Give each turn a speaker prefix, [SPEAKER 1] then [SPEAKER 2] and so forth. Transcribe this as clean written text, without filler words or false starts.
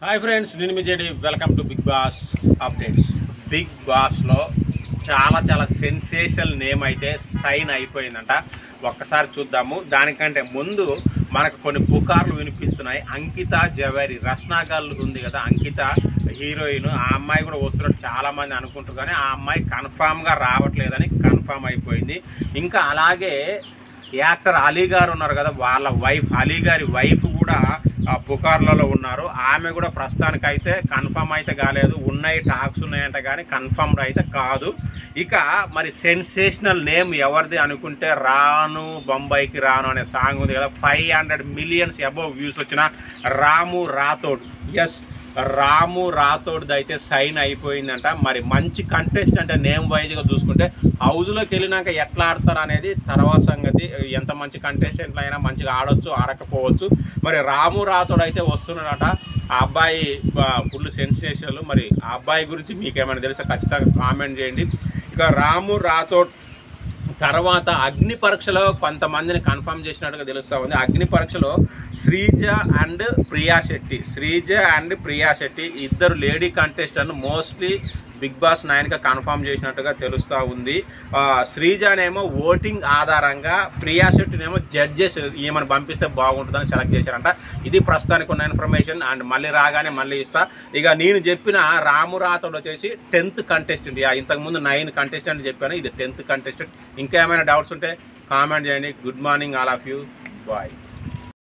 [SPEAKER 1] Hi friends, నేను మీ JD. Welcome to Bigg Boss updates. Bigg బాస్లో చాలా సెన్సేషనల్ నేమ్ అయితే సైన్ అయిపోయిందంట. ఒక్కసారి చూద్దాము. దానికంటే ముందు మనకు కొన్ని పుకార్లు వినిపిస్తున్నాయి. అంకిత జవేరి, రస్నా గర్ల్ ఉంది కదా, అంకిత హీరోయిన్, ఆ అమ్మాయి కూడా వస్తున్నట్టు చాలామంది అనుకుంటారు. కానీ ఆ అమ్మాయి కన్ఫామ్గా రావట్లేదని కన్ఫామ్ అయిపోయింది. ఇంకా అలాగే యాక్టర్ అలీ గారు ఉన్నారు కదా, వాళ్ళ వైఫ్, అలీ గారి వైఫ్ కూడా పుకార్లలో ఉన్నారు. ఆమె కూడా ప్రస్తుతానికైతే కన్ఫర్మ్ అయితే కాలేదు. ఉన్నాయి, టాక్స్ ఉన్నాయంట, కానీ కన్ఫర్మ్డ్ అయితే కాదు. ఇక మరి సెన్సేషనల్ నేమ్ ఎవరిది అనుకుంటే, రాను బొంబాయికి రాను అనే సాంగ్ ఉంది కదా, 500 మిలియన్స్ అబోవ్ వ్యూస్ వచ్చిన రాము రాథోడ్. ఎస్, రాము రాథోడ్ది అయితే సైన్ అయిపోయిందంట. మరి మంచి కంటెస్టెంట్ అంటే నేమ్ వైజ్గా చూసుకుంటే హౌజ్లోకి వెళ్ళినాక ఎట్లా ఆడతారు అనేది తర్వాత సంగతి. ఎంత మంచి కంటెస్టెంట్లు అయినా మంచిగా ఆడొచ్చు, ఆడకపోవచ్చు. మరి రాము రాథోడ్ అయితే వస్తున్నాడట. ఆ అబ్బాయి ఫుల్ సెన్సేషన్లు. మరి ఆ అబ్బాయి గురించి మీకేమైనా తెలిస్తే ఖచ్చితంగా కామెంట్ చేయండి. ఇక రాము రాథోడ్ తర్వాత అగ్ని పరీక్షలో కొంతమందిని కన్ఫర్మ్ చేసినట్టుగా తెలుస్తూ ఉంది. అగ్ని పరీక్షలో శ్రీజ అండ్ ప్రియా శెట్టి ఇద్దరు lady contestant mostly Bigg Boss 9గా కన్ఫర్మ్ చేసినట్టుగా తెలుస్తూ ఉంది. శ్రీజనేమో ఓటింగ్ ఆధారంగా, ప్రియా శెట్టినేమో జడ్జెస్ ఏమని పంపిస్తే బాగుంటుందని సెలెక్ట్ చేశారంట. ఇది ప్రస్తుతానికి ఉన్న ఇన్ఫర్మేషన్. అండ్ మళ్ళీ రాగానే మళ్ళీ ఇస్తా. ఇక నేను చెప్పిన రాము రాథోడ్ వచ్చేసి 10th కంటెస్టెంట్. ఇంతకుముందు 9 కంటెస్టెంట్ చెప్పాను, ఇది 10th కంటెస్టెంట్. ఇంకా ఏమైనా డౌట్స్ ఉంటే కామెంట్ చేయండి. Good morning all of you. Bye.